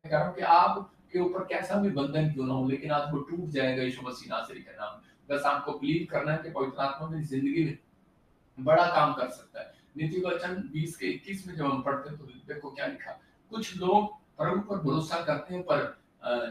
कह रहा हूँ कि आपके ऊपर कैसा भी बंधन क्यों ना हो, लेकिन आज वो टूट जाएगा यीशु मसीह नासरी के नाम में। बस आपको बिलीव करना है कि पवित्र आत्मा मेरी ज़िंदगी में बड़ा काम कर सकता है। नीति वचन 20 के 21 में जब हम पढ़ते हैं तो देखो क्या लिखा। कुछ लोग प्रभु पर भरोसा करते हैं पर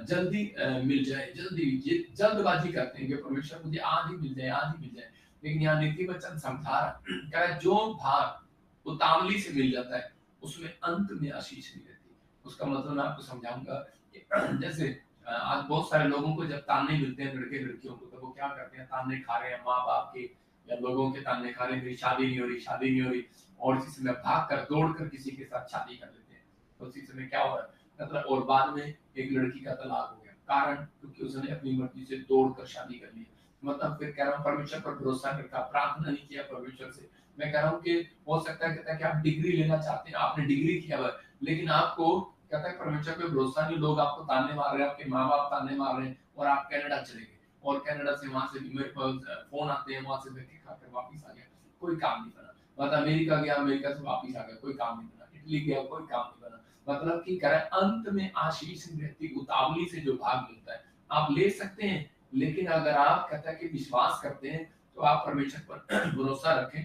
जल्दी मिल जाए, जल्दी ये जल्दबाजी करते हैं कि परमेश्वर मुझे आज ही मिल जाए, आज ही मिल जाए। लेकिन यहाँ नीति वचन समझा रहा है, कह रहा है जो भाग उतावली से मिल जाता है, उसमें अंत में आशीष नहीं रहती। उसका मतलब मैं आपको समझाऊँगा कि जैसे आज बहुत सारे लोगों को जब ताने मिलते हैं लड़के-लड़कियों को, तो वो क्या करते हैं, ताने खा रहे हैं माँ-बाप के या लोगों के ताने खा रहे, मेरी शादी नहीं हो रही, शादी नहीं हो रही, और इसी समय भाग कर दौड़ कर किसी के साथ शादी कर लेते हैं। तो उसी समय क्या हो रहा है, मतलब और बाद में एक लड़की का तलाक हो गया, कारण क्योंकि उसने अपनी मर्जी से दौड़ कर शादी कर ली। मतलब फिर कह रहा हूँ परमेश्वर पर भरोसा नहीं रखा, प्रार्थना नहीं किया परमेश्वर से। मैं कह रहा हूँ कि हो सकता है, कहता है कि आप डिग्री लेना चाहते हैं, आपने डिग्री किया हुआ है, लेकिन आपको कहता है परमेश्वर पे भरोसा नहीं, लोग आपको ताने मार रहे हैं, आपके माँ बाप ताने मार रहे हैं, और आप कनाडा चले गए, और कनाडा से वहां से भी मेरे पास फोन आते हैं, वहां से धक्के खाकर वापिस आ गया, कोई काम नहीं बना। मतलब अमेरिका गया, अमेरिका से वापिस आ गया, कोई काम नहीं बना। इटली गया, कोई काम नहीं बना। मतलब कि कह रहा है अंत में आशीष नहीं रहती, उतावली से जो भाग मिलता है। आप ले सकते हैं, लेकिन अगर आप कहता है कि विश्वास करते हैं, तो आप परमेश्वर पर भरोसा रखें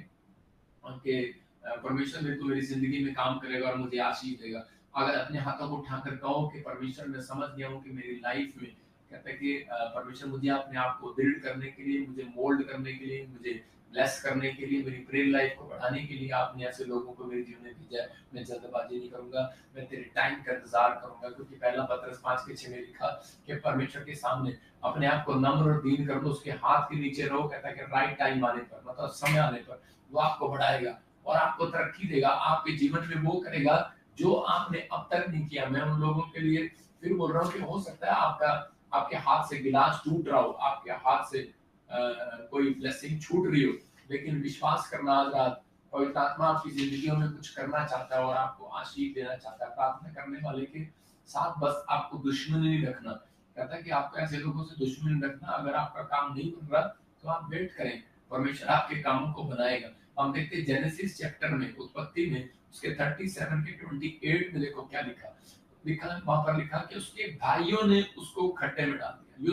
कि परमेश्वर मेरे को मेरी जिंदगी में काम करेगा और मुझे आशीष देगा। अगर अपने हाथों को उठाकर कहो कि परमेश्वर मैं समझ गया हूँ कि मेरी लाइफ में कहता है कि परमेश्वर मुझे अपने आप को दृढ़ करने के लिए, मुझे मोल्ड करने के लिए, मुझे ब्लेस करने के लिए, मेरी प्रेयर लाइफ को बढ़ाने के लिए आपने ऐसे लोगों को मेरे जीवन में भेजा है। मैं जल्दबाजी नहीं करूंगा, मैं तेरे टाइम का इंतजार करूंगा, क्योंकि पहला पत्रस 5:6 में लिखा कि परमेश्वर के सामने अपने आप को नम्र और दीन कर लो, उसके हाथ के नीचे रहो। कहता है कि राइट टाइम आने पर, मतलब समय आने पर वो आपको बढ़ाएगा और आपको तरक्की देगा, आपके जीवन में वो करेगा जो आपने अब तक नहीं किया। मैं उन लोगों के लिए फिर बोल रहा हूँ कि हो सकता है आपके हाथ से गिलास टूट रहा हो, आपके हाथ से कोई ब्लेसिंग छूट रही हो, लेकिन विश्वास करना आज रात पवित्र आत्मा आपकी जिंदगियों में कुछ करना चाहता है और आपको आशीष देना चाहता है। प्रार्थना करने वाले के साथ बस आपको दुश्मनी नहीं रखना। कहता है कि आपको ऐसे लोगों से दुश्मनी रखना, अगर आपका काम नहीं बन रहा तो आप वेट करें, परमेश्वर आपके कामों को बनाएगा। हम देखते हैं जेनेसिस चैप्टर में, उत्पत्ति में, उसके 37 के 28 में देखो क्या लिखा। लिखा वहां पर लिखा कि उसके भाइयों ने उसको खड्डे में डाल दिया।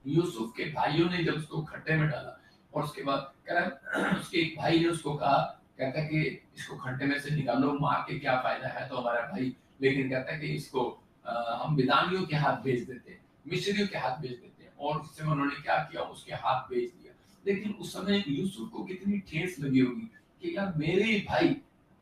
यूसुफ के भाइयों ने जब उसको खड्डे में डाला, और उसके बाद कह रहा है उसके एक भाई ने उसको कहा, कहता है कि इसको खड्डे में से निकालो, मार के क्या फायदा है तो हमारा भाई। लेकिन कहता है कि इसको हम मिदानियों के हाथ भेज देते हैं, मिस्रियों के हाथ भेज देते हैं, और उस समय उन्होंने क्या किया, उसके हाथ भेज दिया। लेकिन उस समय यूसुफ को कितनी ठेस लगी होगी कि यार मेरे भाई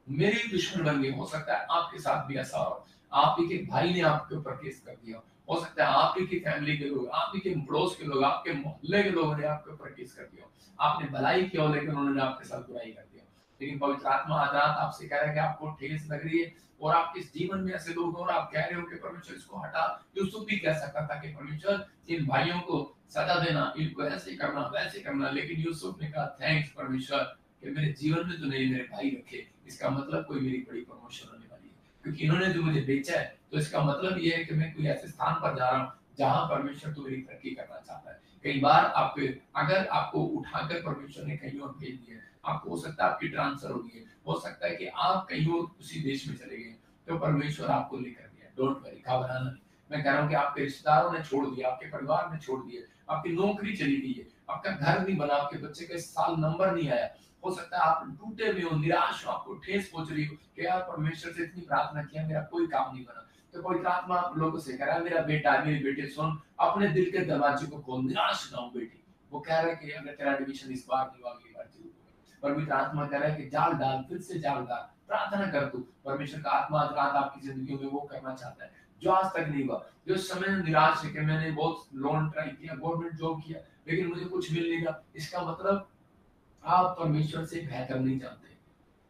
मेरे दुश्मन बन गए। हो सकता है आपके साथ भी ऐसा हो, आप ही के भाई ने आपके ऊपर केस कर दिया, हो सकता है आप ही की फैमिली के लोग, आप ही के पड़ोस के लोग, आपके मोहल्ले के लोगों ने आपके ऊपर केस कर दिया, आपने भलाई की हो लेकिन उन्होंने आपके साथ बुराई कर दिया। लेकिन पवित्र आत्मा आज रात आपसे कह रहा है कि आपको ठेस लग रही है और आपके जीवन में ऐसे लोग हो और आप कह रहे हो कि परमेश्वर इसको हटा। यूसुफ भी कह सकता था कि परमेश्वर इन भाइयों को सजा देना, इनको ऐसे करना वैसे करना, लेकिन यूसुफ ने कहा थैंक्स परमेश्वर कि मेरे जीवन में तूने मेरे भाई रखे, इसका मतलब कोई मेरी बड़ी प्रमोशन होने वाली है, क्योंकि इन्होंने जो मुझे बेचा है, तो इसका मतलब ये है कि मैं कोई ऐसे स्थान पर जा रहा हूँ जहां परमेश्वर तो मेरी तरक्की करना चाहता है। कई बार आपके अगर आपको उठाकर परमेश्वर ने कहीं और भेज दिया, आपको हो सकता है आपकी ट्रांसफर हो गई है, हो सकता है कि आप कहीं और उसी देश में चले गए, तो परमेश्वर आपको लेकर गया। डोंट वरी, घबराना नहीं। मैं कह रहा हूँ कि आपके रिश्तेदारों ने छोड़ दिया, आपके परिवार ने छोड़ दिया, आपकी नौकरी चली गई है, आपका घर नहीं बना, आपके बच्चे का इस साल नंबर नहीं आया, हो सकता है आप टूटे हुए हो, निराश हो, आपको ठेस पहुंच रही हो कि यार परमेश्वर से इतनी प्रार्थना किया, मेरा कोई काम नहीं बना। तो पवित्र आत्मा आप लोगों से कह रहा है, मेरा बेटा मेरी बेटी सुन, अपने दिल के दरवाजे को खोल, निराश ना हो बेटी। वो कह रहा है कि अगर तेरा एडमिशन इस बार नहीं हुआ, अगली बार जरूर होगा। पवित्र आत्मा कह रहा है कि जाल डाल, फिर से जाल डाल, प्रार्थना कर तू। परमेश्वर का आत्मा आज रात आपकी जिंदगी में वो करना चाहता है जो आज तक नहीं हुआ। जो इस समय निराश है कि मैंने बहुत लोन ट्राई किया, गवर्नमेंट जॉब किया, लेकिन मुझे कुछ मिल नहीं रहा, इसका मतलब आप परमेश्वर से बेहतर नहीं जानते।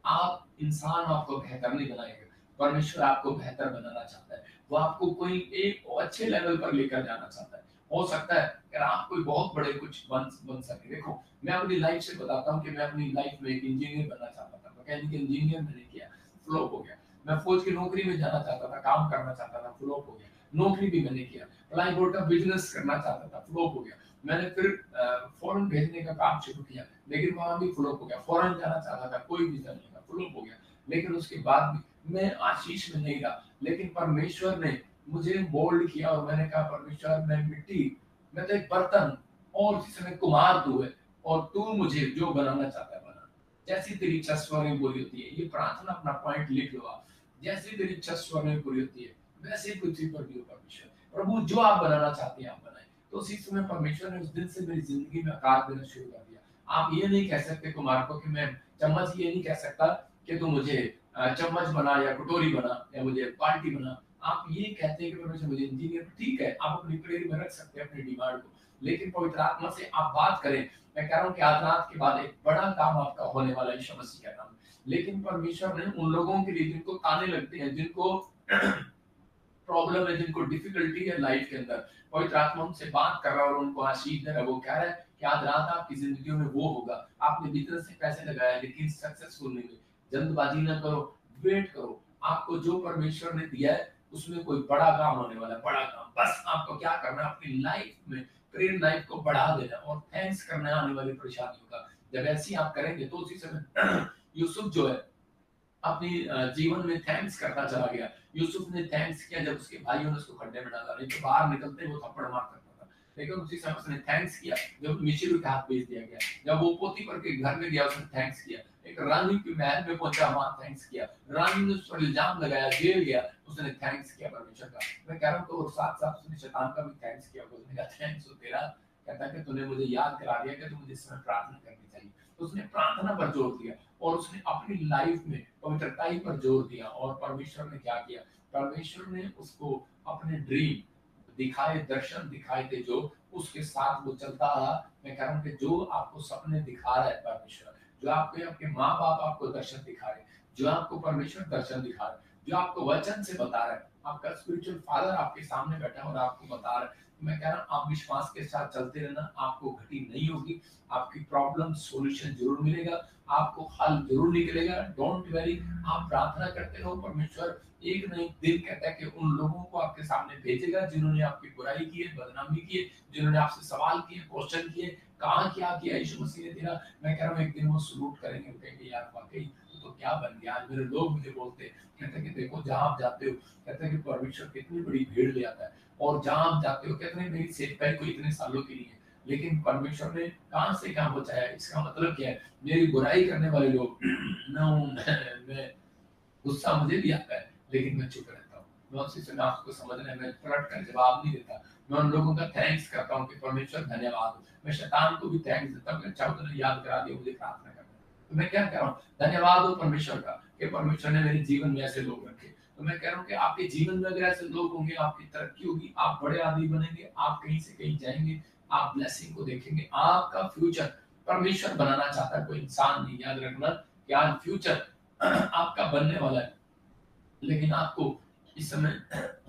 आप इंसान आपको बेहतर नहीं बनाएगा, परमेश्वर आपको बेहतर बनाना चाहता है। वो आपको कोई एक अच्छे लेवल पर लेकर जाना चाहता है। हो सकता है कि आप कोई बहुत बड़े कुछ बन सके। देखो मैं अपनी लाइफ से बताता हूँ कि मैं अपनी लाइफ में एक इंजीनियर बनना चाहता था, मैकेनिकल इंजीनियर मैंने किया, फ्लॉप हो गया। मैं फौज की नौकरी में जाना चाहता था, काम करना चाहता था, फ्लॉप हो गया। नौकरी भी मैंने किया, प्लाई बोर्ड का बिजनेस करना चाहता था, फ्लॉप हो गया। मैंने फिर फॉरेन भेजने का काम शुरू किया, लेकिन वहां भी फ्लॉप हो गया। फॉरेन जाना चाहता था, कोई वीजा नहीं था, फ्लॉप हो गया। लेकिन उसके बाद भी मैं आशीष में नहीं रहा, लेकिन परमेश्वर ने मुझे मोल्ड किया और मैंने कहा परमेश्वर मैं मिट्टी, मैं तो एक बर्तन और जिसमें कुम्हार तू है, और तू मुझे जो बनाना चाहता है बना। जैसी तेरी इच्छा स्वर में पूरी होती है, ये प्रार्थना अपना पॉइंट लिख लो आप। जैसी तेरी इच्छा स्वर में पूरी होती है वैसे ही पृथ्वी पर भी हो परमेश्वर। प्रभु जो आप बनाना चाहते हैं आप बनाए। तो उसी समय परमेश्वर ने उस दिन से मेरी जिंदगी में आकार देना शुरू कर दिया। आप ये नहीं कह सकते कुमार को कि मैं चम्मच, ये नहीं कह सकता कि तू मुझे चम्मच बना या कटोरी बना या मुझे बाल्टी बना। आप ये कहते हैं कि परमेश्वर मुझे इंजीनियर, ठीक है आप अपनी प्रेयर में रख सकते हैं अपनी डिमांड को, लेकिन पवित्र आत्मा से आप बात करें। मैं कह रहा हूँ कि आज रात के बाद एक बड़ा काम आपका होने वाला है यीशु मसीह के नाम में। लेकिन परमेश्वर ने उन लोगों के लिए जिनको ताने लगते हैं, जिनको प्रॉब्लम है, जिनको डिफिकल्टी है लाइफ के अंदर, पवित्र आत्मा उनसे बात कर रहा है और उनको आशीष दे रहा है। वो कह रहा है कि आज रात आपकी जिंदगी में वो होगा। आपने बिजनेस से पैसे लगाए लेकिन सक्सेसफुल नहीं हुए, जल्दबाजी ना करो, वेट करो। आपको जो परमेश्वर ने दिया है उसमें कोई बड़ा काम होने वाला है, बड़ा काम। बस आपको क्या करना है, अपनी लाइफ में प्रेयर लाइफ को बढ़ा देना और थैंक्स करना है आने वाली परेशानियों का। जब ऐसी आप करेंगे तो उसी समय यूसुफ जो है अपनी जीवन में थैंक्स करता चला गया। यूसुफ ने थैंक्स किया जब उसके भाइयों ने उसको खड्डे में डाला, नहीं तो बाहर निकलते वो थप्पड़ मार करता था, लेकिन उसी समय उसने थैंक्स किया जब मिस्र के हाथ भेज दिया गया। जब वो पोतीफर के घर में गया उसने थैंक्स किया। एक रानी के महल में पहुंचा, वहां थैंक्स किया। रानी ने उस पर इल्जाम लगाया, जेल गया, उसने थैंक्स किया परमेश्वर का। मैं कह रहा हूँ तो साथ साथ उसने शैतान का भी थैंक्स किया। उसने कहा थैंक्स हो तेरा, कहता कि तूने मुझे याद करा दिया कि तू मुझे इस समय प्रार्थना करनी चाहिए। तो उसने प्रार्थना पर जोर दिया और उसने अपनी लाइफ में पवित्रताई पर जोर दिया। और परमेश्वर ने क्या किया, परमेश्वर ने उसको अपने ड्रीम दिखाए, दर्शन दिखाए थे, जो उसके साथ वो चलता रहा। मैं कह रहा हूँ कि जो आपको सपने दिखा रहा है परमेश्वर, जो आपके आपके माँ बाप आपको दर्शन दिखा रहे, जो आपको परमेश्वर दर्शन दिखा रहा है, जो आपको वचन से बता रहा है, आपका स्पिरिचुअल फादर आपके सामने बैठा है और आपको बता रहा है। मैं कह रहा हूँ आप विश्वास के साथ चलते रहना, आपको घटी नहीं होगी, आपकी प्रॉब्लम सोल्यूशन जरूर मिलेगा, आपको हल जरूर निकलेगा। डोंट वरी, आप प्रार्थना करते रहो। परमेश्वर एक न एक दिन कहता है कि उन लोगों को आपके सामने भेजेगा जिन्होंने आपकी बुराई की है, बदनामी की है, जिन्होंने आपसे सवाल किए, क्वेश्चन किए, कहाँ क्या किया यीशु मसीह ने तेरा। मैं कह रहा हूँ एक दिन वो सलूट करेंगे, वो कहेंगे यार वाकई तो क्या बन गया। आज मेरे लोग मुझे बोलते हैं, कहते हैं कि देखो जहाँ आप जाते हो, कहते हैं कि परमेश्वर कितनी बड़ी भीड़ ले आता है, और जहाँ आप जाते हो कहते हैं मेरी सेवकाई को इतने सालों के लिए, लेकिन परमेश्वर ने कहां से कहां बचाया। इसका मतलब क्या है, मेरी बुराई करने वाले लोग मैं गुस्सा मुझे भी आता है, लेकिन मैं चुप रहता हूँ। मैं उसी समय आपको समझने में पलट कर जवाब नहीं देता। मैं उन लोगों का थैंक्स करता हूँ कि परमेश्वर धन्यवाद। मैं शैतान को भी थैंक्स देता हूँ कि अच्छा तूने याद करा दिया मुझे प्रार्थना करना। तो मैं क्या कह रहा हूँ, धन्यवाद हो परमेश्वर का कि परमेश्वर ने मेरे जीवन में ऐसे लोग रखे। तो मैं कह रहा हूँ कि आपके जीवन में अगर ऐसे लोग होंगे, आपकी तरक्की होगी, आप बड़े आदमी बनेंगे, आप कहीं से कहीं जाएंगे, आप ब्लेसिंग को देखेंगे। आपका फ्यूचर परमेश्वर बनाना चाहता है, कोई इंसान नहीं। याद रखना कि आज फ्यूचर आपका बनने वाला है, लेकिन आपको इस समय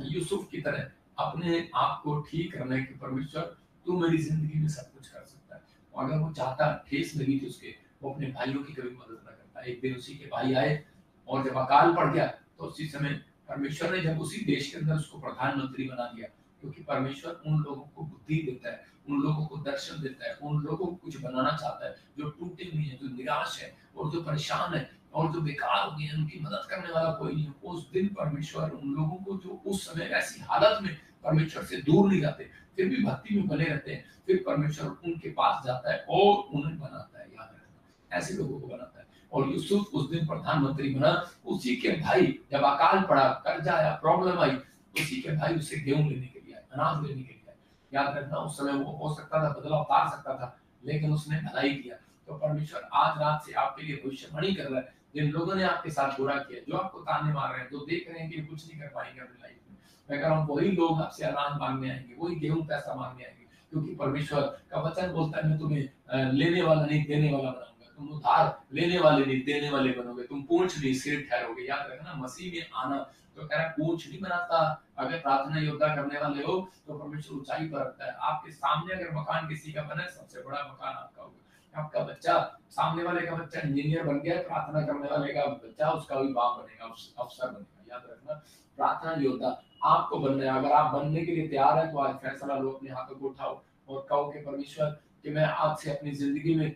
यूसुफ की तरह अपने आप को ठीक करने की, परमेश्वर तू मेरी जिंदगी में सब कुछ कर सकता है। और अगर वो चाहता, ठेस लगी थी उसके, वो अपने भाइयों की कभी मदद ना करता। एक दिन उसी के भाई आए और जब अकाल पड़ गया तो उसी समय परमेश्वर ने जब उसी देश के अंदर उसको प्रधानमंत्री बना दिया, क्योंकि परमेश्वर उन लोगों को बुद्धि देता है, उन लोगों को दर्शन देता है, उन लोगों को कुछ बनाना चाहता है जो टूटे हुए हैं, जो निराश है और जो परेशान है और जो बेकार हो गए हैं, उनकी मदद करने वाला कोई नहीं। उस दिन परमेश्वर उन लोगों को जो उस समय ऐसी हालत में परमेश्वर से दूर नहीं जाते, फिर भी भक्ति में बने रहते हैं, फिर परमेश्वर उनके पास जाता है और उन्हें बनाता है। याद रखना, ऐसे लोगों को बनाता है। और यूसुफ उस दिन प्रधानमंत्री बना। उसी के भाई जब अकाल पड़ा, कर्जा आया, प्रॉब्लम आई, उसी के भाई उसे गेहूं लेने के लिए आए, अनाज लेने के लिए आए। याद रखना उस समय वो हो सकता था बदला उतार सकता था, लेकिन उसने भलाई किया। तो परमेश्वर आज रात से आपके लिए भविष्यवाणी कर रहा है। जिन लोगों ने आपके साथ बुरा किया, जो आपको ताने मार रहे हैं, जो देख रहे हैं कि कुछ नहीं कर पाएंगे अपनी लाइफ में, मैं कह रहा हूँ वही लोग आपसे अनाज मांगने आएंगे, वही गेहूं पैसा मांगने आएंगे। क्योंकि परमेश्वर का वचन बोलता है मैं तुम्हें लेने वाला नहीं देने वाला बनाऊंगा। तुम उधार लेने वाले नहीं देने वाले बनोगे, तुम पूंछ नहीं सिर ठहरोगे। याद रखना, मसीह में आना तो कह रहा है पूंछ नहीं बनाता। अगर प्रार्थना योद्धा करने वाले हो तो परमेश्वर ऊंचाई पर रखता है। आपके सामने अगर मकान किसी का बना है, सबसे बड़ा मकान आपका होगा। आपका बच्चा, सामने वाले का बच्चा इंजीनियर बन गया, प्रार्थना करने वाले का बच्चा उसका भी बाप बनेगा, अफसर बनेगा। याद रखना, प्रार्थना योद्धा आपको बनना है। अगर आप बनने के लिए तैयार है तो आज फैसला लो, अपने हाथों को उठाओ और कहो कि परमेश्वर कि मैं आज से अपनी जिंदगी में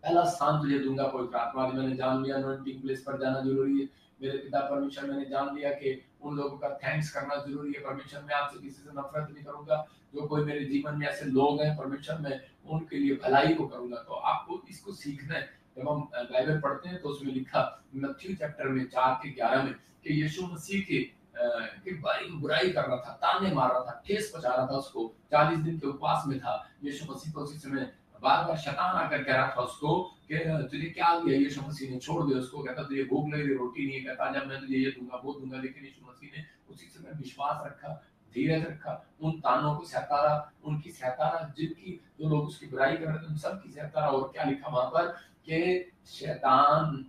पहला स्थान तुझे दूंगा। पवित्र आत्मा, मैंने जान लिया अनॉइंटिंग प्लेस पर जाना जरूरी है, मेरे पिता परमेश्वर, मैंने जान लिया कि उन लोगों का थैंक्स करना जरूरी है परमेश्वर। मैं आपसे किसी से नफरत नहीं करूंगा, जो कोई मेरे जीवन में ऐसे लोग हैं परमेश्वर, मैं उनके लिए भलाई को करूंगा। तो आपको इसको सीखना है। जब हम बाइबल पढ़ते हैं तो उसमें लिखा मत्थयु चैप्टर में 4:11 में कि यीशु मसीह की बुराई कर रहा था, ताने मार रहा था, ठेस पहुंचा रहा था उसको, 40 दिन के उपवास में था यीशु मसीह को। उसी समय बार बार शैतान आकर कह रहा था उसको कि तुझे क्या दिया, यीशु मसीह ने छोड़ दे उसको, कहता तुझे भूख लग रही, रोटी नहीं है, कहता जब मैं तुझे ये दूंगा वो दूंगा। लेकिन यीशु मसीह ने उसी समय विश्वास रखा, धीरज रखा, उन तानों को सहता रहा, उनकी सहता रहा, जिनकी जो लोग उसकी बुराई कर रहे थे उन सबकी सहता रहा। और क्या लिखा वहां पर कि शैतान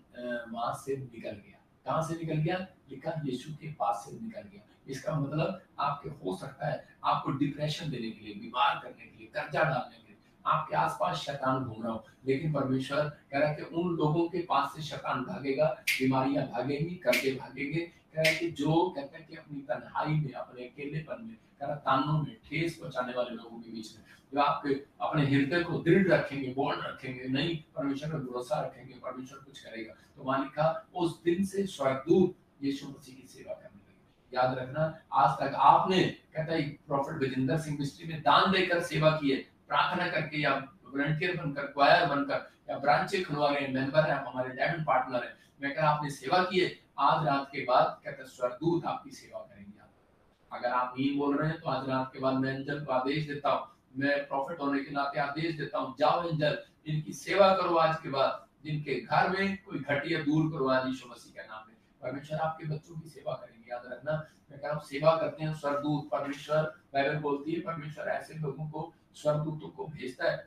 वहां से निकल गया। कहां से निकल गया? लिखा यीशु के पास से निकल गया। इसका मतलब आपके हो सकता है आपको डिप्रेशन देने के लिए, बीमार करने के लिए, कर्जा डालने के लिए आपके आसपास शैतान घूम रहा हो, लेकिन परमेश्वर कह रहा है कि उन लोगों के पास से शैतान भागेगा, बीमारियां भागेंगी, कर्जे भागेंगे। कह रहा है कि जो कहते हैं कि अपनी तन्हाई में, अपने अकेलेपन में, कह रहा तानों में, ठेस पहुंचाने वाले लोगों के बीच में, जो आपके अपने हृदय को दृढ़ रखेंगे, बोल्ड रखेंगे, नहीं परमेश्वर पर भरोसा रखेंगे, परमेश्वर कुछ करेगा। तो वहां लिखा उस दिन से स्वर्गदूत यीशु मसीह की सेवा करने लगे। याद रखना, आज तक आपने कहता है प्रॉफिट विजेंद्र सिंह मिस्ट्री में दान देकर सेवा की है, प्रार्थना करके या वॉलंटियर बनकर, क्वायर बनकर, या ब्रांचें खुलवा रहे हैं, मेंबर है, आप हमारे डायमंड पार्टनर है, मैं कह रहा आपने सेवा की है, आज रात के बाद कहता स्वर्गदूत आपकी सेवा करेंगे। अगर आप नहीं बोल रहे हैं तो आज रात के बाद मैं एंजल को आदेश देता हूँ, मैं प्रॉफिट होने के नाते आदेश देता हूँ, जाओ एंजल इनकी सेवा करो आज के बाद, जिनके घर में कोई घटिया दूर करो आज यीशु मसीह के नाम में। परमेश्वर आपके बच्चों की सेवा करेंगे। याद रखना, मैं कह रहा हूँ सेवा करते हैं स्वर्गदूत, परमेश्वर बाइबल बोलती है परमेश्वर ऐसे लोगों को, स्वर्गदूतों को भेजता है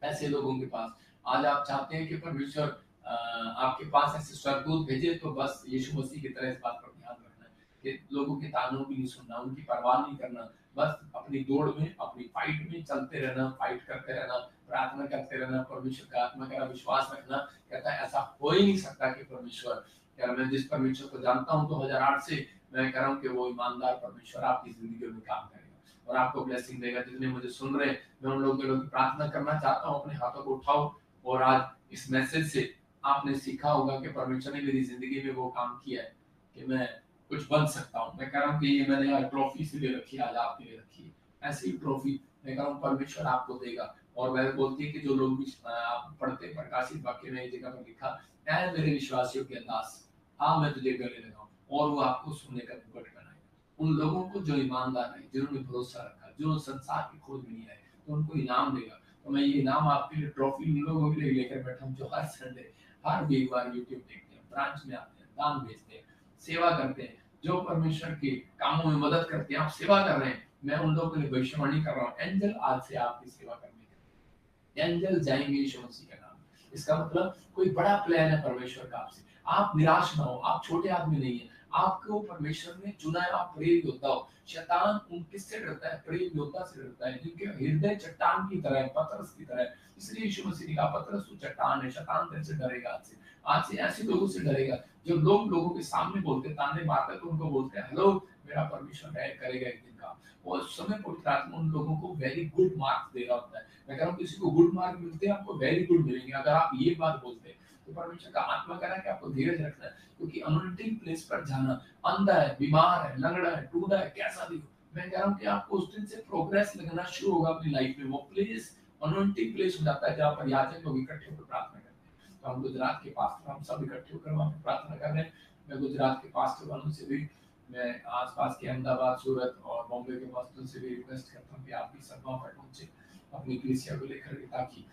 ऐसे लोगों के पास। आज आप चाहते हैं कि परमेश्वर आपके पास ऐसे स्वर्गदूत भेजे, तो बस यीशु मसीह की तरह इस बात पर ध्यान रखना है कि लोगों के तानों की नहीं सुनना, उनकी परवाह नहीं करना, बस अपनी दौड़ में, अपनी फाइट में चलते रहना, फाइट करते रहना, प्रार्थना करते रहना, परमेश्वर का आत्मा का विश्वास रखना। कहता है ऐसा हो ही नहीं सकता कि परमेश्वर, यार मैं जिस परमेश्वर को जानता हूँ 2008 से, मैं कह रहा हूँ कि वो ईमानदार परमेश्वर आपकी जिंदगी में काम करेगा और आपको ब्लेसिंग देगा। जितने मुझे सुन रहे हैं, मैं उन लोगों के लिए प्रार्थना करना चाहता हूँ, अपने हाथों को उठाओ। और आज इस मैसेज से आपने सीखा होगा कि परमेश्वर ने मेरी जिंदगी में वो काम किया है कि मैं कुछ बन सकता हूँ। मैं कह रहा हूँ कि ये मैंने आज ट्रॉफी इसलिए रखी है, आज आपके लिए रखी है, ऐसी ट्रॉफी मैं कह रहा हूँ परमेश्वर आपको देगा। और वह बोलती है कि जो लोग भी आप पढ़ते प्रकाशित वाक्य में जगह पर लिखा, ऐ मेरे विश्वासियों के दास, आ मैं तुझे गले लगाऊं, और वो आपको सोने का मुकुट बनाएगा। उन लोगों को जो ईमानदार है, जिन्होंने भरोसा रखा, जो संसार की खोज में नहीं आए, तो उनको इनाम देगा। तो मैं ये इनाम आपके लिए, ट्रॉफी उन लोगों के लिए लेकर बैठा हूँ जो हर संडे, हर वीकवार यूट्यूब देखते हैं, ब्रांच में आते हैं, दान भेजते हैं, सेवा करते हैं, जो परमेश्वर के कामों में मदद करते हैं। आप सेवा कर रहे हैं, मैं उन लोगों के लिए भविष्यवाणी कर रहा हूँ, एंजल आज से आपकी सेवा करने के लिए एंजल जाएंगे यीशु मसीह के नाम। इसका मतलब कोई बड़ा प्लान है परमेश्वर का आपसे। आप निराश ना हो, आप छोटे आदमी नहीं है, आपको परमेश्वर ने चुना है, आप प्रेम योद्धा हो। शैतान उन किससे डरता है? प्रेम योद्धा से डरता है, जिनके हृदय चट्टान की तरह है, पतरस की तरह है। इसलिए यीशु मसीह ने कहा पतरस तू चट्टान है, शैतान तेरे से डरेगा। आज से ऐसे लोगों से डरेगा जो लोगों के सामने बोलते, ताने मारते, तो उनको बोलते हैं हेलो मेरा परमेश्वर है, करेगा एक दिन का। और उस समय पवित्र आत्मा उन लोगों को वेरी गुड मार्क्स दे रहा होता है। मैं कह रहा हूँ किसी को गुड मार्क मिलते हैं, आपको वेरी गुड मिलेंगे अगर आप ये बात बोलते हैं। तो परमेश्वर का आत्मा कह रहा है कि आपको धीरज रखना है, क्योंकि अनोइंटिंग प्लेस पर जाना, अंधा है, बीमार है, लंगड़ा है, टूटा है, कैसा भी हो, मैं कह रहा हूँ कि आपको उस दिन से प्रोग्रेस लगना शुरू होगा अपनी लाइफ में। वो प्लेस अनोइंटिंग प्लेस हो जाता है जहाँ पर याजक लोग इकट्ठे होकर प्रार्थना करते हैं। तो हम गुजरात के पास्टर, हम सब इकट्ठे होकर वहाँ पे प्रार्थना कर रहे हैं। मैं गुजरात के पास्टर वालों से भी, मैं आसपास के अहमदाबाद, सूरत और बॉम्बे के पास्टरों से भी रिक्वेस्ट करता हूँ कि आप भी सब वहाँ पर पहुंचे अपनी कलीसिया को लेकर के, ताकि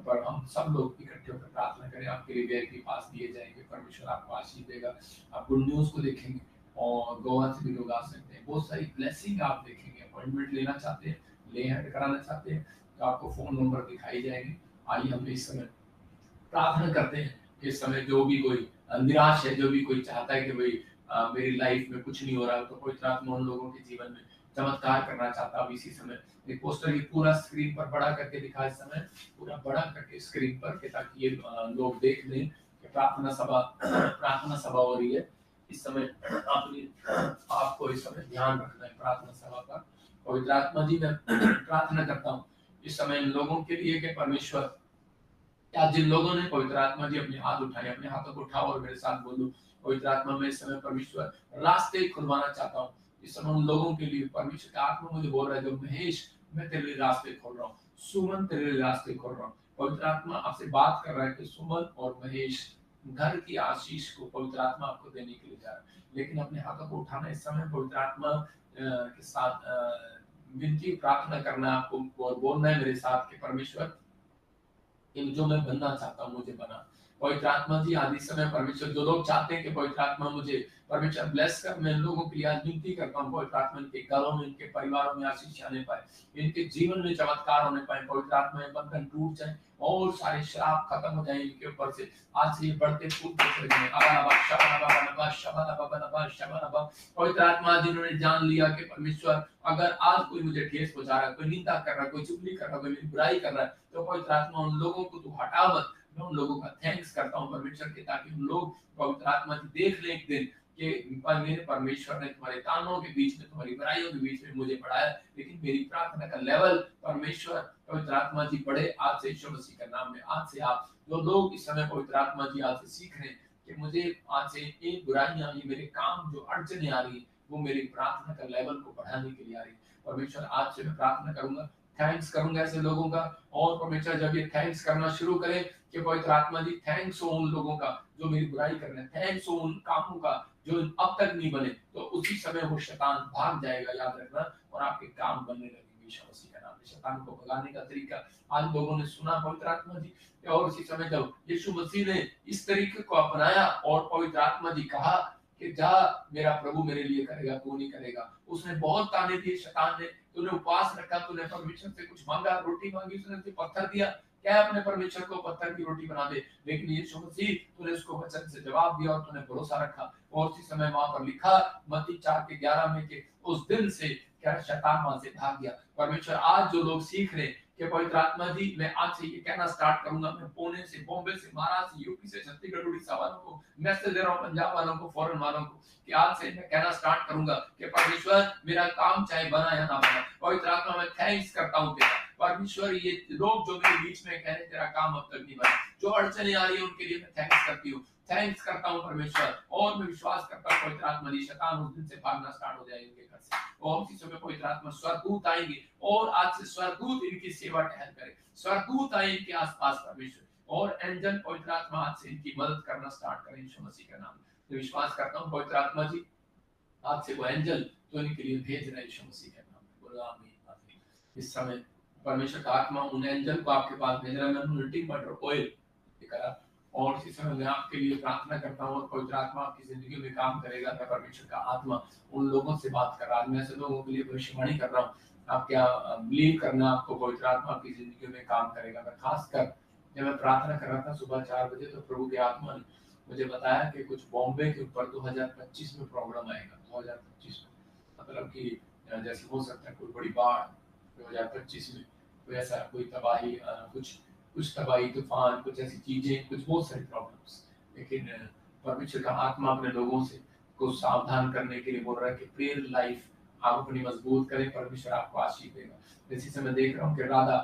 पर हम सब लोग इकट्ठे होकर प्रार्थना करें। आपके लिए वीआईपी पास दिए जाएंगे, परमेश्वर आपको आशीष देगा। आप गुड न्यूज को देखेंगे और गोवा से भी लोग आ सकते हैं, बहुत सारी ब्लेसिंग आप देखेंगे। अपॉइंटमेंट लेना चाहते हैं, ले हैंड कराना चाहते हैं, तो आपको फोन नंबर दिखाई जाएंगे। आइए हम इस समय प्रार्थना करते हैं कि इस समय जो भी कोई निराश है, जो भी कोई चाहता है कि भाई मेरी लाइफ में कुछ नहीं हो रहा, तो पवित्र आत्मा उन लोगों के जीवन में चमत्कार करना चाहता है। इसी समय एक पोस्टर ही पूरा स्क्रीन पर बड़ा करके दिखा, इस समय पूरा बड़ा करके स्क्रीन पर, कि ताकि ये लोग देख लें कि प्रार्थना सभा हो रही है। इस समय अपनी आपको इस समय ध्यान रखना है प्रार्थना सभा का। पवित्र आत्मा जी, मैं प्रार्थना करता हूँ इस समय इन लोगों के लिए कि परमेश्वर, क्या जिन लोगों ने पवित्र आत्मा जी अपने हाथ उठाए, अपने हाथों को उठाओ और मेरे साथ बोलो। पवित्र आत्मा में इस समय परमेश्वर रास्ते खुलवाना चाहता हूँ इस समय उन लोगों के लिए। परमेश्वर का आत्मा मुझे बोल रहा है, जो महेश मैं तेरे लिए रास्ते खोल रहा हूँ, सुमन तेरे लिए रास्ते खोल रहा हूँ। पवित्र आत्मा आपसे बात कर रहा है कि सुमन और महेश घर की आशीष को पवित्र आत्मा आपको देने के लिए जा रहा है। लेकिन अपने हाथों को उठाना इस समय पवित्र आत्मा के साथ विनती प्रार्थना करना आपको और बोलना है मेरे साथ कि परमेश्वर जो मैं बनना चाहता हूँ मुझे बना। पवित्र आत्मा जी आज इस समय परमेश्वर जो लोग चाहते हैं कि पवित्र आत्मा मुझे परमेश्वर ब्लेस कर, मैं लोगों के लिए आज विनती करता हूँ पवित्र आत्मा इनके घरों में, इनके परिवारों में आशीष आने पाए, इनके जीवन में चमत्कार होने पाए। पवित्र आत्मा में बंधन टूट जाए और सारे श्राप खत्म हो जाए इनके ऊपर से। आज से ये बढ़ते फूलते चले जाए। पवित्र आत्मा जिन्होंने जान लिया कि परमेश्वर अगर आज कोई मुझे ठेस पहुंचा रहा है, कोई निंदा कर रहा है, कोई चुगली कर रहा है, कोई मेरी बुराई कर रहा है, तो पवित्र आत्मा उन लोगों को तू हटा मत। मैं उन लोगों का थैंक्स करता हूँ परमेश्वर के, ताकि उन लोग पवित्र आत्मा जी देख ले एक दिन कि मेरे परमेश्वर ने तुम्हारे तानों के बीच में, तुम्हारी बुराइयों के बीच में मुझे बढ़ाया, लेकिन मेरी प्रार्थना का लेवल परमेश्वर पवित्र आत्मा जी बढ़े आज से यीशु मसीह के नाम में। आज से आप जो लोग इस समय पवित्र आत्मा जी आज से सीख रहे हैं कि मुझे आज से एक बुराइयां, ये मेरे काम जो अड़चने आ रही है वो मेरी प्रार्थना का लेवल को बढ़ाने के लिए आ रही है। परमेश्वर आज से मैं प्रार्थना करूंगा, थैंक्स करूंगा ऐसे लोगों का। और परमेश्वर जब ये थैंक्स करना शुरू करें कि पवित्र आत्मा जी थैंक्स हो उन लोगों का जो मेरी बुराई कर रहे हैं, थैंक्स हो उन कामों का जो अब तक नहीं बने, तो उसी समय वो शैतान भाग जाएगा, याद रखना, और आपके काम बनने लगेंगे यीशु मसीह के नाम में। शैतान को भगाने का तरीका आज लोगों ने सुना पवित्र आत्मा जी, और उसी समय जब यीशु मसीह ने इस तरीके को अपनाया और पवित्र आत्मा जी कहा कि जा मेरा प्रभु मेरे लिए करेगा, तू नहीं करेगा। उसने बहुत ताने दिए शैतान ने, तूने उपवास रखा, तूने परमेश्वर से कुछ मांगा, रोटी मांगी, उसने पत्थर दिया, क्या अपने परमेश्वर को पत्थर की रोटी बना दे। लेकिन यीशु मसीह तूने उसको वचन से जवाब दिया और तूने भरोसा रखा। और उसी समय वहां पर लिखा मत्ती 4:11 में कि उस दिन से क्या शैतान वहां से भाग गया। परमेश्वर आज जो लोग सीख रहे कि पवित्र आत्मा जी मैं आज से ये कहना स्टार्ट करूंगा, मैं पुणे से, बॉम्बे से, महाराष्ट्र से, यूपी से, छत्तीसगढ़, उड़ीसा वालों को मैसेज दे रहा हूँ, पंजाब वालों को, फॉरेन वालों को, कि आज से मैं कहना स्टार्ट करूंगा कि परमेश्वर मेरा काम चाहे बना या ना बना, पवित्र आत्मा मैं थैंक्स करता हूँ तेरा। परमेश्वर ये लोग जो मेरे बीच में कह रहे तेरा काम अब तक नहीं बना, जो अड़चने आ रही है उनके लिए मैं थैंक्स करती हूँ, थैंक्स करता हूँ परमेश्वर। और मैं विश्वास करता हूँ पवित्र आत्मा जी शैतान उस दिन से भागना स्टार्ट हो जाएगा इनके घर से, और उसी समय पवित्र आत्मा स्वर्गदूत आएंगे और आज से स्वर्गदूत इनकी सेवा टहल करे, स्वर्गदूत आए इनके आसपास परमेश्वर, और एंजल पवित्र आत्मा आज से इनकी मदद करना स्टार्ट करें यीशु मसीह का नाम। तो विश्वास करता हूँ पवित्र आत्मा जी आज से वो एंजल तो इनके लिए भेज रहे यीशु मसीह के नाम में। बोलो आमीन आमीन। इस समय परमेश्वर का आत्मा उन एंजल को आपके पास भेज रहा है। मैं अनॉइंटिंग वाटर ऑयल करा, और इसी समय मैं आपके लिए प्रार्थना करता हूँ और पवित्र आत्मा आपकी जिंदगी में काम करेगा। मैं परमेश्वर का आत्मा उन लोगों से बात कर रहा हूँ, मैं ऐसे लोगों के लिए भविष्यवाणी कर रहा हूँ। आप क्या बिलीव करना, आपको पवित्र आत्मा आपकी जिंदगी में काम करेगा। मैं खासकर जब मैं प्रार्थना कर रहा था सुबह 4 बजे, तो प्रभु के आत्मा ने मुझे बताया कि कुछ बॉम्बे के ऊपर 2025 में प्रॉब्लम आएगा। 2025 में मतलब कि जैसे हो सकता है कोई बड़ी बाढ़ 2025 में, कोई ऐसा कोई तबाही, कुछ तबाही, तूफान, कुछ ऐसी चीजें, कुछ बहुत सारी प्रॉब्लम्स। लेकिन परमेश्वर का आत्मा अपने लोगों से को सावधान करने के लिए बोल रहा है कि प्रेयर लाइफ आप अपनी मजबूत करें, परमेश्वर आपको आशीष देगा। इसी समय देख रहा हूँ कि राधा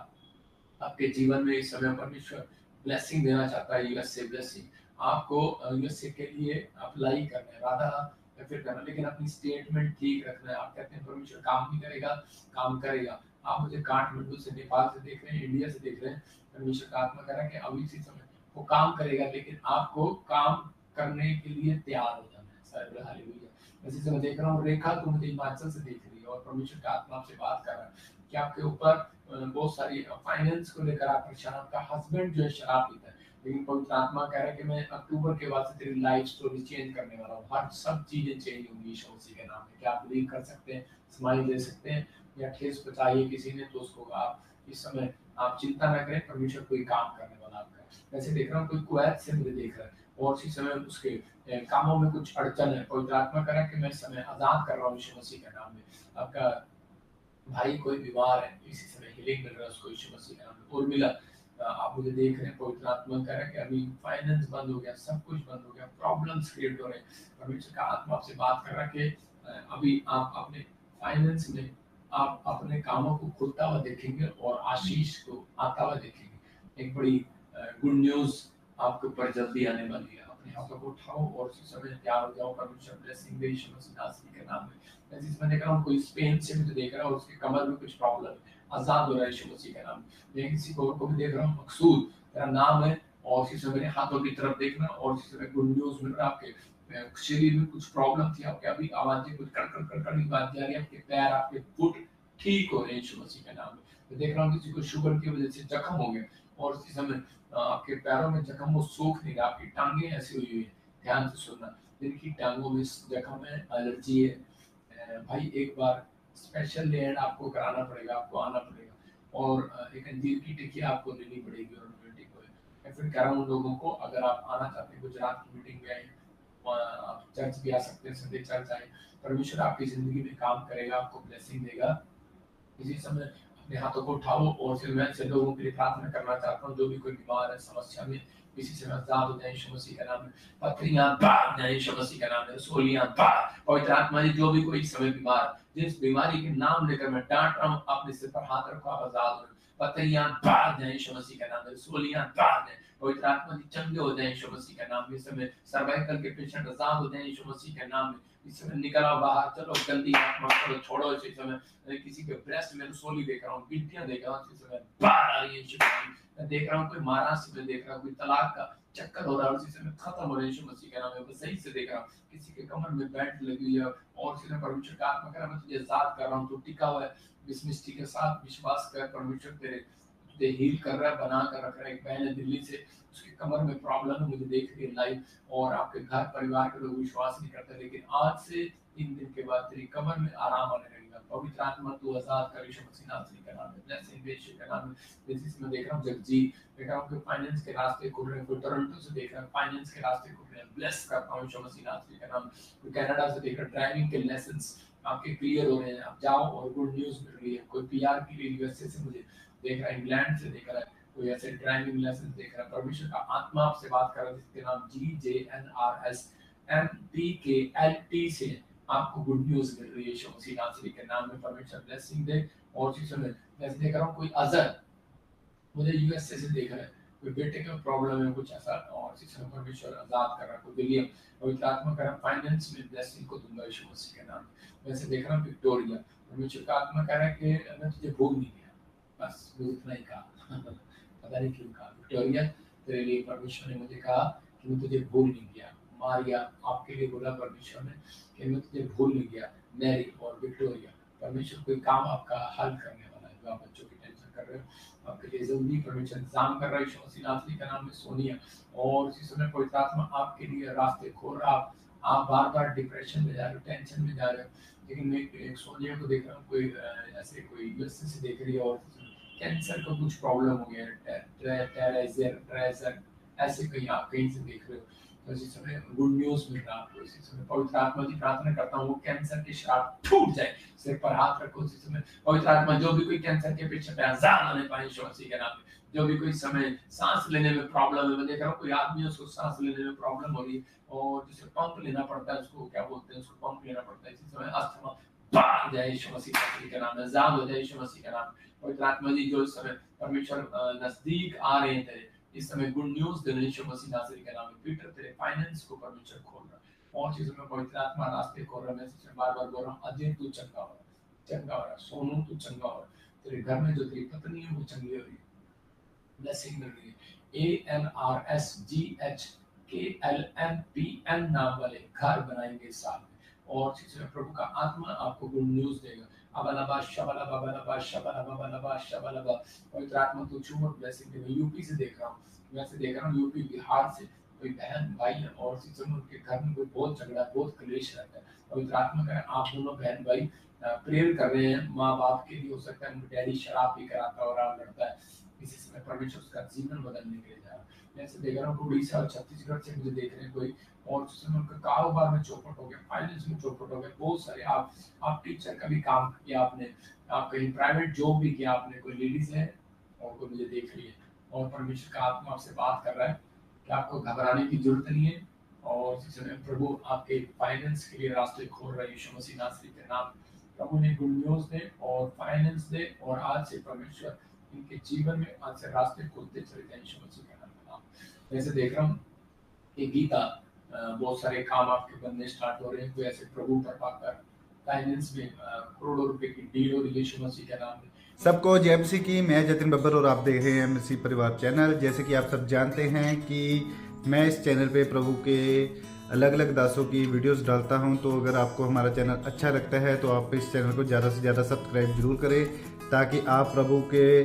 आपके जीवन में इस समय परमेश्वर ब्लेसिंग देना चाहता है, यूएसए ब्लेसिंग आपको यूएसए के लिए अप्लाई करना है राधा, या फिर करना, लेकिन अपनी स्टेटमेंट ठीक रखना है। आप कहते हैं परमेश्वर काम नहीं करेगा, काम करेगा। आप मुझे काठमांडू से, नेपाल से देख रहे हैं, इंडिया से देख रहे हैं, परमेश्वर का आत्मा कह रहा है कि अभी इसी समय वो काम करेगा, लेकिन आपको काम करने के लिए तैयार हो जाना है। Sir hallelujah. इसी समय देख रहा हूँ रेखा तो मुझे हिमाचल से देख रही है, और परमेश्वर का आत्मा आपसे बात कर रहा है कि आपके ऊपर बहुत सारी फाइनेंस को लेकर आप परेशान, आपका हस्बैंड जो है शराब पीता है, लेकिन पवित्र आत्मा कह रहा है कि मैं अक्टूबर के बाद से तेरी लाइफ स्टोरी चेंज करने वाला हूँ, हर सब चीजें चेंज होंगी यीशु मसीह के नाम में। क्या आप बिलीव कर सकते हैं? स्माइल दे सकते हैं, या ठेस पहुंचाइए किसी ने तो उसको आप इस समय आप चिंता न करें, परमेश्वर कोई काम करने वाला आपका। वैसे देख रहा हूँ कोई कुवैत से मुझे देख रहा है, और इसी समय उसके कामों में कुछ अड़चन है। पवित्र आत्मा कह रहा है कि मैं इस समय आजाद कर रहा हूँ यीशु मसीह के नाम में। आपका भाई कोई बीमार है, इसी समय हीलिंग मिल रहा है उसको यीशु मसीह के नाम में। उर्मिला आप मुझे देख रहे हैं, पवित्र आत्मा कह रहा है कि अभी फाइनेंस बंद हो गया, सब कुछ बंद हो गया, प्रॉब्लम्स क्रिएट हो रहे हैं। परमेश्वर का आत्मा आपसे बात कर रहा है कि अभी आप अपने फाइनेंस में आप अपने कामों को खुलता हुआ देखेंगे और आशीष को आता हुआ देखेंगे। एक बड़ी गुड न्यूज आपके ऊपर जल्दी आने वाली है। अपने हाथों को उठाओ और उसी समय तैयार हो जाओ, परमेश्वर ब्लेसिंग दे यीशु मसीह नासरी के नाम में। मैं जिसमें देख रहा हूँ कोई स्पेन से मुझे देख रहा हूँ, उसके कमर में कुछ प्रॉब्लम है, आजाद हो रहा है यीशु मसीह के नाम में। मैं किसी को भी देख रहा हूँ, मकसूद तेरा नाम है, और उसी समय मेरे हाथों की तरफ देखना, और उसी समय गुड न्यूज मिल रहा है। आपके शरीर में कुछ प्रॉब्लम थी, आपके अभी आवाजें कुछ कड़कड़ कड़कड़ की बात जा रही है, आपके पैर, आपके फुट ठीक हो रहे हैं यीशु मसीह के नाम में। मैं देख रहा हूँ किसी को शुगर की वजह से जख्म हो गया, और उसी समय आपके पैरों में जख्म वो सूख नहीं रहा, आपकी टांगे ऐसी हुई हुई है। ध्यान से सुनना, जिनकी टांगों में जख्म है, एलर्जी है, भाई एक बार स्पेशल लेयर आपको कराना पड़ेगा, आपको आना पड़ेगा, और एक अंजीर की टिकिया आपको लेनी पड़ेगी और मीटिंग को। मैं फिर कह रहा हूँ लोगों को, अगर आप आना चाहते हैं गुजरात की मीटिंग में आए, आप चर्च भी आ सकते हैं, संडे चर्च आए, परमेश्वर आपकी जिंदगी में काम करेगा, आपको ब्लेसिंग देगा। इसी समय अपने हाथों को उठाओ, और फिर मैं ऐसे लोगों के लिए प्रार्थना करना चाहता हूँ जो भी कोई बीमार है, समस्या में, इसी समय आजाद हो जाए यीशु मसीह का नाम में। पथरियां भाग जाए यीशु मसीह का नाम में, रसोलियां भाग। पवित्र आत्मा जी, जो भी कोई इस समय बीमार, जिस बीमारी के नाम लेकर मैं डांट रहा हूँ, अपने सिर पर हाथ रखो, आप आजाद हो। पथरियां भाग जाए यीशु मसीह का नाम में, रसोलियां भाग जाए। पवित्र आत्मा जी, चंगे हो जाए यीशु मसीह का नाम में। इस समय सर्वाइकल के पेशेंट आजाद हो जाए यीशु मसीह के नाम में। इस समय निकल आओ बाहर, चलो गंदी आत्मा को छोड़ो इस समय। किसी के ब्रेस्ट में रसोली देख रहा हूँ, गिल्टियां देख रहा हूँ, इस समय बाहर आ रही है यीशु मसीह। मैं देख रहा हूँ कोई महाराष्ट्र में देख रहा हूँ, कोई तलाक का चक्कर हो रहा है, उसी समय खत्म हो रहा है यीशु मसीह के नाम में। सही से देख रहा हूँ किसी के कमर में बेल्ट लगी हुई है, और उसी में परमेश्वर का आत्मा कह रहा है, मैं तुझे याद कर रहा हूँ, तू टिका हुआ है, विस्मिष्टि के साथ विश्वास कर, परमेश्वर तेरे तुझे हील कर रहा है, बना कर रख रहा है। एक बहन है दिल्ली से, उसके कमर में प्रॉब्लम है, मुझे देख रही है लाइव, और आपके घर परिवार के लोग विश्वास नहीं करते, लेकिन आज से 3 दिन के बाद तेरी कमर में आराम आने लगेगा। पवित्र आत्मा तू आजाद कर यीशु मसीह नासरी का नाम है, ब्लेसिंग यीशु का नाम है। जिसमें देख रहा हूँ जगजीत, देख रहा हूँ कि फाइनेंस के रास्ते खुल रहे हैं, कोई टोरंटो से देख रहा है फाइनेंस के रास्ते खुल रहे हैं, ब्लेस करता हूँ यीशु मसीह नासरी का नाम। कोई कनाडा से देख रहा है ड्राइविंग के लेसन्स आपके क्लियर हो रहे हैं, आप जाओ और गुड न्यूज मिल रही है। कोई पीआर के लिए यूएसए से मुझे देख रहा है, इंग्लैंड से देख रहा है, कोई ऐसे ड्राइविंग लेसन देख रहा है। परमेश्वर का आत्मा आपसे बात कर रहा है, जिसके नाम GJNRSMPKLT से आपको गुड न्यूज मिल रही है यीशु मसीह नासरी के नाम में। परमेश्वर ब्लेसिंग दे। और चीजों में जैसे देख रहा हूँ कोई अजहर मुझे यूएसए से देख रहा है, कोई बेटे का प्रॉब्लम है कुछ ऐसा, और शिक्षा में परमेश्वर आजाद कर रहा है। कोई विलियम पवित्र आत्मा कह रहा है फाइनेंस में ब्लेसिंग को दूंगा यीशु मसीह के नाम में। वैसे देख रहा हूँ विक्टोरिया, परमेश्वर का आत्मा कह रहा है कि मैं तुझे भूल नहीं गया, बस मुझे इतना ही कहा पता नहीं क्यों कहा विक्टोरिया, तेरे लिए परमेश्वर ने मुझे कहा कि मैं तुझे भूल नहीं गया। मारिया, आपके लिए बोला परमेश्वर ने कि मैं तुझे भूल नहीं गया। मैरी और विक्टोरिया, परमेश्वर कोई काम आपका हल करने वाला है, जो आप बच्चों की टेंशन कर रहे हो, आपके लिए जल्दी परमेश्वर इंतजाम कर रहा है यीशु मसीह नासरी का नाम में। सोनिया, और इसी समय पवित्र आत्मा आपके लिए रास्ते खोल रहा। आप बार बार डिप्रेशन में जा रहे हो, टेंशन में जा रहे हो, लेकिन मैं एक सोनिया को देख रहा हूँ, कोई ऐसे कोई यूएसए से देख रही है, और कैंसर का कुछ प्रॉब्लम हो गया, ऐसे कहीं आप कहीं से देख रहे हो, तो इसी समय गुड न्यूज मिल रहा है आपको। इसी समय पवित्र आत्मा की प्रार्थना करता हूँ वो कैंसर के श्राप टूट जाए। सिर पर हाथ रखो इसी समय, पवित्र आत्मा जो भी कोई कैंसर के पीछे पे आजाद होने पाए यीशु मसीह के नाम में। जो भी कोई समय सांस लेने में प्रॉब्लम है, मैं देख रहा हूँ कोई आदमी उसको सांस लेने में प्रॉब्लम हो रही है, और जिसे पंप लेना पड़ता है, उसको क्या बोलते हैं, उसको पंप लेना पड़ता है। इसी समय अस्थमा भाग जाए यीशु मसीह के नाम में, आजाद हो जाए यीशु मसीह का नाम। पवित्र आत्मा जी जो इस समय परमेश्वर नजदीक आ रहे थे, इस समय गुड न्यूज देने यीशु मसीह नासरी के नाम में। पीटर तेरे फाइनेंस को परमेश्वर खोल रहा है, और चीजों में पवित्र आत्मा रास्ते खोल रहा है। मैं बार बार बोल रहा हूँ, अजय तू चंगा हो रहा, चंगा हो रहा, सोनू तू चंगा हो रहा, तेरे घर में जो तेरी पत्नी है वो चंगी हो रही है, ब्लेसिंग मिल रही है। ANRSGHKLMPN नाम वाले घर बनाएंगे इस साल में, और चीजों में प्रभु का आत्मा आपको गुड न्यूज देगा। अबलबा शबलबा बलबा शबलबा बलबा शबलबा, पवित्र आत्मा तो चूमर ब्लेसिंग देगा। यूपी से देख रहा हूँ, वैसे देख रहा हूँ यूपी बिहार से कोई बहन भाई है, और चीजों में उनके घर में कोई बहुत झगड़ा, बहुत क्लेश रहता है। पवित्र आत्मा का आप दोनों बहन भाई प्रेयर कर रहे हैं माँ बाप के लिए, हो सकता है उनके डैडी शराब पी कर आता है और आप लड़ता है, इसी समय परमेश्वर उसका जीवन बदलने के लिए जा रहा है। मैं ऐसे देख रहा हूँ उड़ीसा और छत्तीसगढ़ से मुझे देख रहे हैं कोई, और उस समय उनका कारोबार में चौपट हो गया, फाइनेंस में चौपट हो गया, बहुत सारे। आप टीचर का भी काम किया आपने, आप कहीं प्राइवेट जॉब भी किया आपने, कोई लेडीज है और कोई मुझे देख रही है, और परमेश्वर का आत्मा आपसे बात कर रहा है कि आपको घबराने की जरूरत नहीं है, और इसी समय प्रभु आपके फाइनेंस के लिए रास्ते खोल रहे हैं यीशु मसीह नासरी के नाम। प्रभु ने गुड न्यूज दे और फाइनेंस दे, और आज से परमेश्वर इनके जीवन में आज से रास्ते खुलते चले जाए यीशु मसीह के नाम। जैसे देख रहा हूँ कि गीता बहुत सारे काम आपके बनने स्टार्ट हो रहे हैं, कोई ऐसे प्रभु पर पाकर फाइनेंस में करोड़ों रुपए की डील हो रही है यीशु मसीह के नाम में। सबको जय मसीह की। मैं जतिन बब्बर और आप देख रहे हैं मसीह परिवार चैनल। जैसे कि आप सब जानते हैं कि मैं इस चैनल पे प्रभु के अलग अलग दासों की वीडियोस डालता हूं, तो अगर आपको हमारा चैनल अच्छा लगता है तो आप इस चैनल को ज़्यादा से ज़्यादा सब्सक्राइब जरूर करें, ताकि आप प्रभु के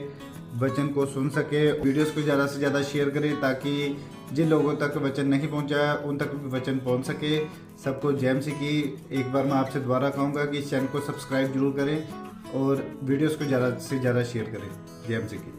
वचन को सुन सके। वीडियोस को ज़्यादा से ज़्यादा शेयर करें, ताकि जिन लोगों तक वचन नहीं पहुंचा उन तक भी वचन पहुंच सके। सबको जय मसीह की। एक बार मैं आपसे दोबारा कहूँगा कि इस चैनल को सब्सक्राइब जरूर करें और वीडियोस को ज़्यादा से ज़्यादा शेयर करें। जय मसीह की।